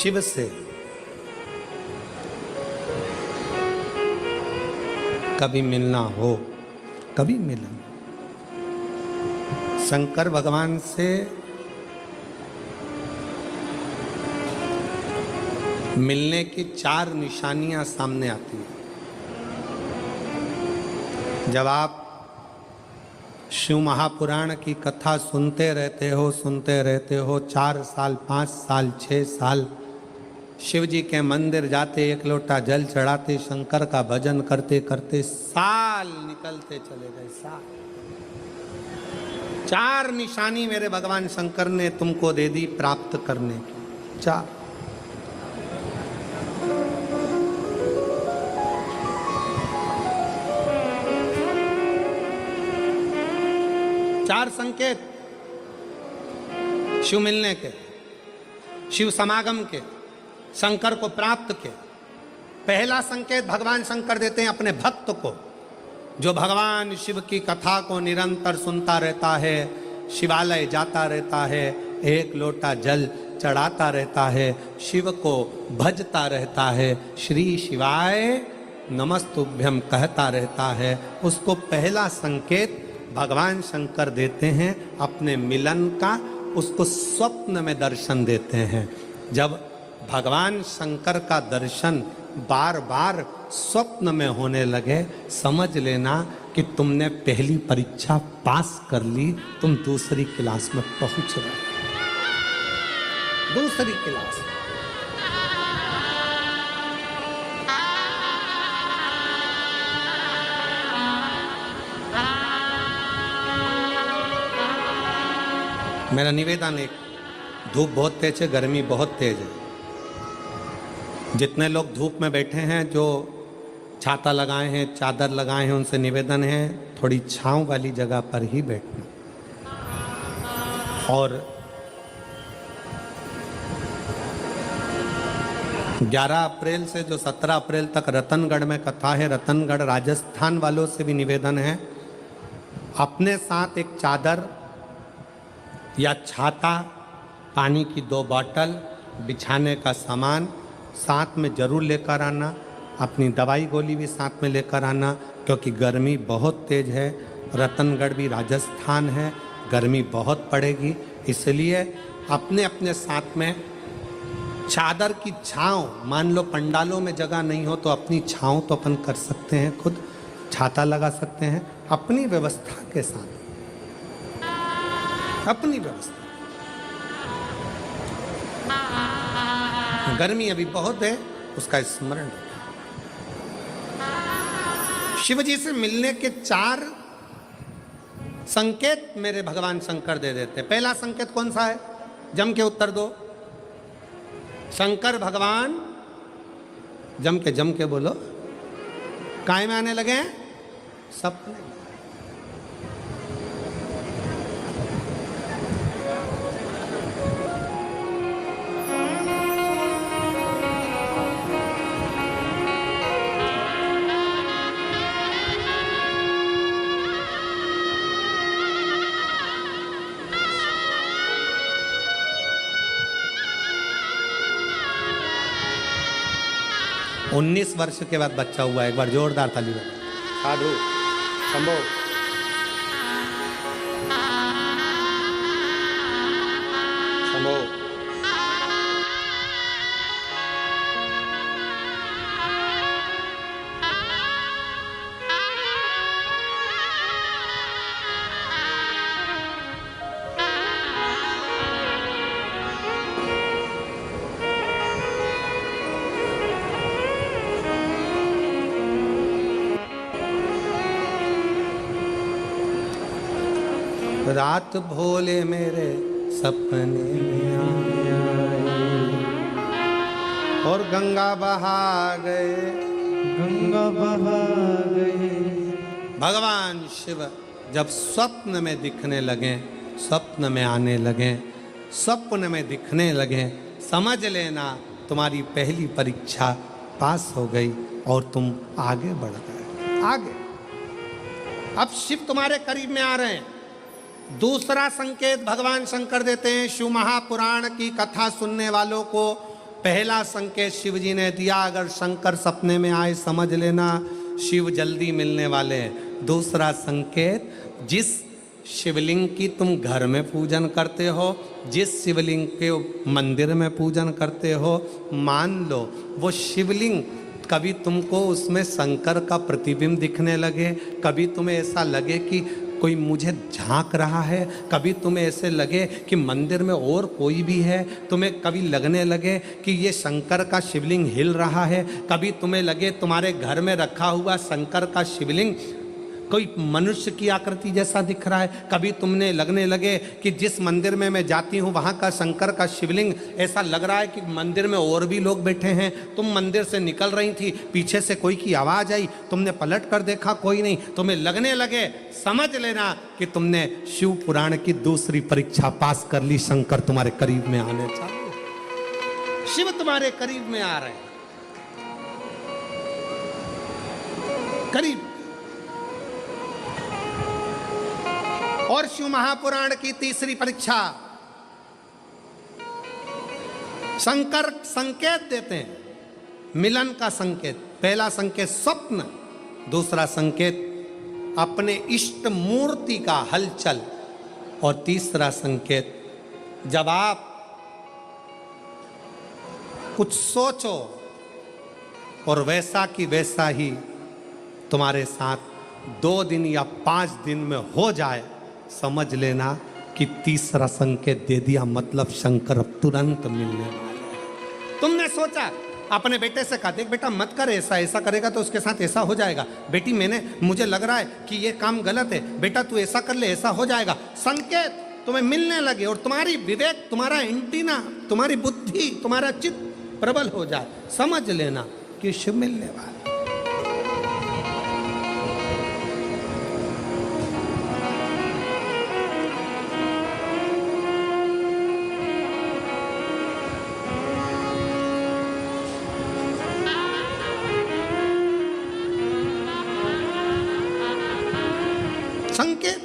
शिव से कभी मिलना हो, कभी मिलन, शंकर भगवान से मिलने की 4 निशानियां सामने आती हैं। जब आप शिव महापुराण की कथा सुनते रहते हो 4 साल 5 साल 6 साल शिव जी के मंदिर जाते, एक लोटा जल चढ़ाते, शंकर का भजन करते करते साल निकलते चले गए। साल 4 निशानी मेरे भगवान शंकर ने तुमको दे दी प्राप्त करने की। 4 संकेत शिव मिलने के, शिव समागम के, शंकर को प्राप्त के। पहला संकेत भगवान शंकर देते हैं अपने भक्त को, जो भगवान शिव की कथा को निरंतर सुनता रहता है, शिवालय जाता रहता है, एक लोटा जल चढ़ाता रहता है, शिव को भजता रहता है, श्री शिवाय नमस्तुभ्यम कहता रहता है। उसको पहला संकेत भगवान शंकर देते हैं अपने मिलन का, उसको स्वप्न में दर्शन देते हैं। जब भगवान शंकर का दर्शन बार बार स्वप्न में होने लगे, समझ लेना कि तुमने पहली परीक्षा पास कर ली, तुम दूसरी क्लास में पहुंच रहे। दूसरी क्लास मेरा निवेदन है, धूप बहुत तेज है, गर्मी बहुत तेज है। जितने लोग धूप में बैठे हैं, जो छाता लगाए हैं, चादर लगाए हैं, उनसे निवेदन है थोड़ी छांव वाली जगह पर ही बैठना। और 11 अप्रैल से जो 17 अप्रैल तक रतनगढ़ में कथा है, रतनगढ़ राजस्थान वालों से भी निवेदन है, अपने साथ एक चादर या छाता, पानी की 2 बोतल, बिछाने का सामान साथ में जरूर लेकर आना। अपनी दवाई गोली भी साथ में लेकर आना, क्योंकि गर्मी बहुत तेज है। रतनगढ़ भी राजस्थान है, गर्मी बहुत पड़ेगी, इसलिए अपने अपने साथ में चादर की छांव, मान लो पंडालों में जगह नहीं हो तो अपनी छांव तो अपन कर सकते हैं, खुद छाता लगा सकते हैं अपनी व्यवस्था के साथ, अपनी व्यवस्था। गर्मी अभी बहुत है, उसका स्मरण रखें। शिव जी से मिलने के 4 संकेत मेरे भगवान शंकर दे देते। पहला संकेत कौन सा है? जम के उत्तर दो। शंकर भगवान जम के बोलो। काय में आने लगे हैं? सपने। 19 वर्ष के बाद बच्चा हुआ। एक बार जोरदार ताली बजाओ। साधु शंभो शंभो। रात भोले मेरे सपने में आए और गंगा बहा गए, गंगा बहा गए। भगवान शिव जब स्वप्न में दिखने लगे, स्वप्न में आने लगे, स्वप्न में दिखने लगे, समझ लेना तुम्हारी पहली परीक्षा पास हो गई और तुम आगे बढ़ गए। आगे अब शिव तुम्हारे करीब में आ रहे हैं। दूसरा संकेत भगवान शंकर देते हैं शिव महापुराण की कथा सुनने वालों को, पहला संकेत शिव जी ने दिया, अगर शंकर सपने में आए समझ लेना शिव जल्दी मिलने वाले हैं। दूसरा संकेत, जिस शिवलिंग की तुम घर में पूजन करते हो, जिस शिवलिंग के मंदिर में पूजन करते हो, मान लो वो शिवलिंग कभी तुमको उसमें शंकर का प्रतिबिंब दिखने लगे, कभी तुम्हें ऐसा लगे कि कोई मुझे झांक रहा है, कभी तुम्हें ऐसे लगे कि मंदिर में और कोई भी है, तुम्हें कभी लगने लगे कि ये शंकर का शिवलिंग हिल रहा है, कभी तुम्हें लगे तुम्हारे घर में रखा हुआ शंकर का शिवलिंग कोई मनुष्य की आकृति जैसा दिख रहा है, कभी तुमने लगने लगे कि जिस मंदिर में मैं जाती हूँ वहाँ का शंकर का शिवलिंग ऐसा लग रहा है कि मंदिर में और भी लोग बैठे हैं। तुम मंदिर से निकल रही थी, पीछे से कोई की आवाज़ आई, तुमने पलट कर देखा कोई नहीं, तुम्हें लगने लगे, समझ लेना कि तुमने शिव पुराण की दूसरी परीक्षा पास कर ली। शंकर तुम्हारे करीब में आने चाहिए, शिव तुम्हारे करीब में आ रहे हैं, करीब। और शिव महापुराण की तीसरी परीक्षा, शंकर संकेत देते हैं, मिलन का संकेत। पहला संकेत स्वप्न, दूसरा संकेत अपने इष्ट मूर्ति का हलचल, और तीसरा संकेत जब आप कुछ सोचो और वैसा की वैसा ही तुम्हारे साथ 2 दिन या 5 दिन में हो जाए, समझ लेना कि तीसरा संकेत दे दिया, मतलब शंकर अब तुरंत मिलने वाले हैं। तुमने सोचा, अपने बेटे से कहा, देख बेटा मत कर ऐसा, ऐसा करेगा तो उसके साथ ऐसा हो जाएगा। बेटी मुझे लग रहा है कि ये काम गलत है, बेटा तू ऐसा कर ले, ऐसा हो जाएगा। संकेत तुम्हें मिलने लगे और तुम्हारी विवेक, तुम्हारा एंटीना, तुम्हारी बुद्धि, तुम्हारा चित्त प्रबल हो जाए, समझ लेना कि शिव मिलने वाला। संकेत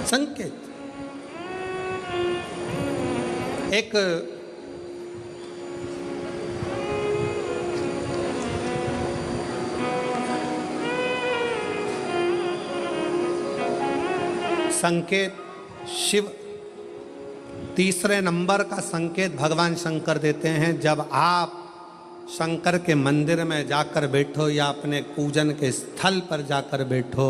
संकेत एक संकेत शिव तीसरे नंबर का संकेत भगवान शंकर देते हैं। जब आप शंकर के मंदिर में जाकर बैठो या अपने पूजन के स्थल पर जाकर बैठो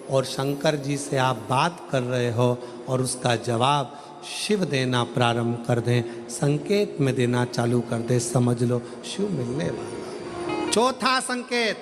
और शंकर जी से आप बात कर रहे हो और उसका जवाब शिव देना प्रारंभ कर दें, संकेत में देना चालू कर दे, समझ लो शिव मिलने वाला। चौथा संकेत,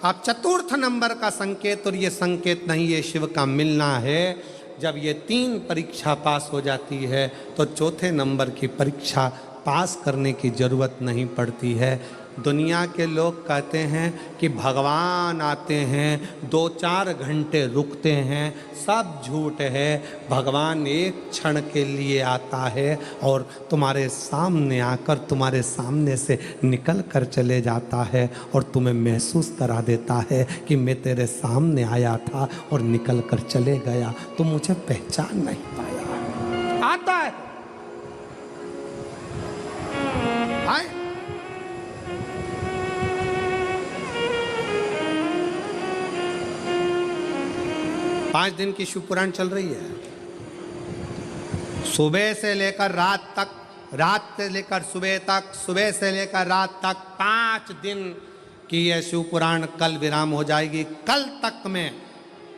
अब चतुर्थ नंबर का संकेत, और ये संकेत नहीं, ये शिव का मिलना है। जब ये 3 परीक्षा पास हो जाती है तो चौथे नंबर की परीक्षा पास करने की ज़रूरत नहीं पड़ती है। दुनिया के लोग कहते हैं कि भगवान आते हैं 2-4 घंटे रुकते हैं, सब झूठ है। भगवान एक क्षण के लिए आता है और तुम्हारे सामने आकर तुम्हारे सामने से निकल कर चले जाता है और तुम्हें महसूस करा देता है कि मैं तेरे सामने आया था और निकल कर चले गया, तुम मुझे पहचान नहीं पाया। आता है, आए। पांच दिन की शिव पुराण चल रही है, सुबह से लेकर रात तक, रात से लेकर सुबह तक, सुबह से लेकर रात तक 5 दिन की यह शिव पुराण कल विराम हो जाएगी। कल तक में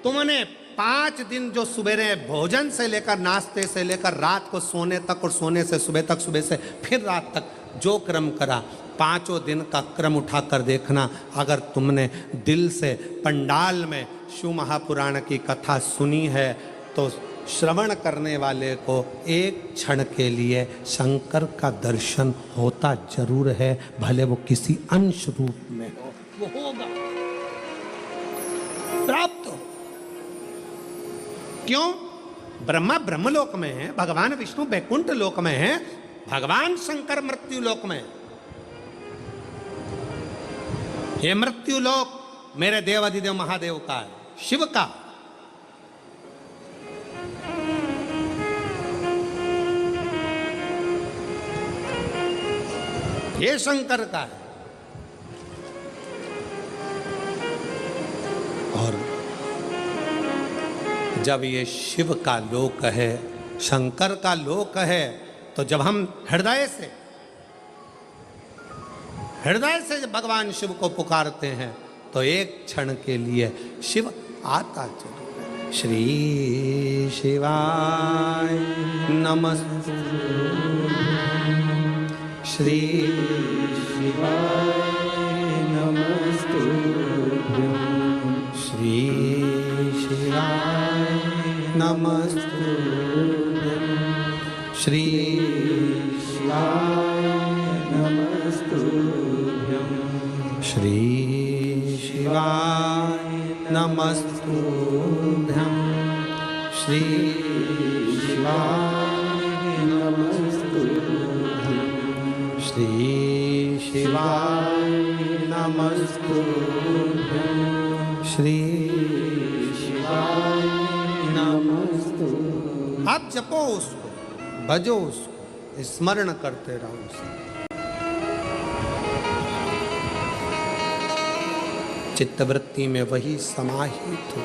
तुमने 5 दिन जो सुबह भोजन से लेकर नाश्ते से लेकर रात को सोने तक और सोने से सुबह तक, सुबह से फिर रात तक जो क्रम करा, 5 दिन का क्रम उठाकर देखना। अगर तुमने दिल से पंडाल में शिव महापुराण की कथा सुनी है तो श्रवण करने वाले को एक क्षण के लिए शंकर का दर्शन होता जरूर है, भले वो किसी अंश रूप में हो, वो होगा, प्राप्त हो। क्यों? ब्रह्मा ब्रह्मलोक में है, भगवान विष्णु बैकुंठ लोक में है, भगवान शंकर मृत्यु लोक में। ये मृत्यु लोक मेरे देवाधिदेव महादेव का है, शिव का। ये शंकर का है। और जब ये शिव का लोक है, शंकर का लोक है, तो जब हम हृदय से जब भगवान शिव को पुकारते हैं तो एक क्षण के लिए शिव आता जरूर है। श्री शिवाय नमस्तुभ्यं, श्री शिवाय नमस्तुभ्यं, श्री शिवाय नमस्तुभ्यं, श्री शिवाय नमस्तुभ्यं, श्री शिवाय नमस्तुभ्यं, श्री शिवाय नमस्तुभ्यं, श्री शिवाय नमस्तुभ्यं, श्री शिवाय नमस्तुभ्यं। आप जपो उसको, भजो उसको, स्मरण करते रहो उसे। चित्तवृत्ति में वही समाहित हो।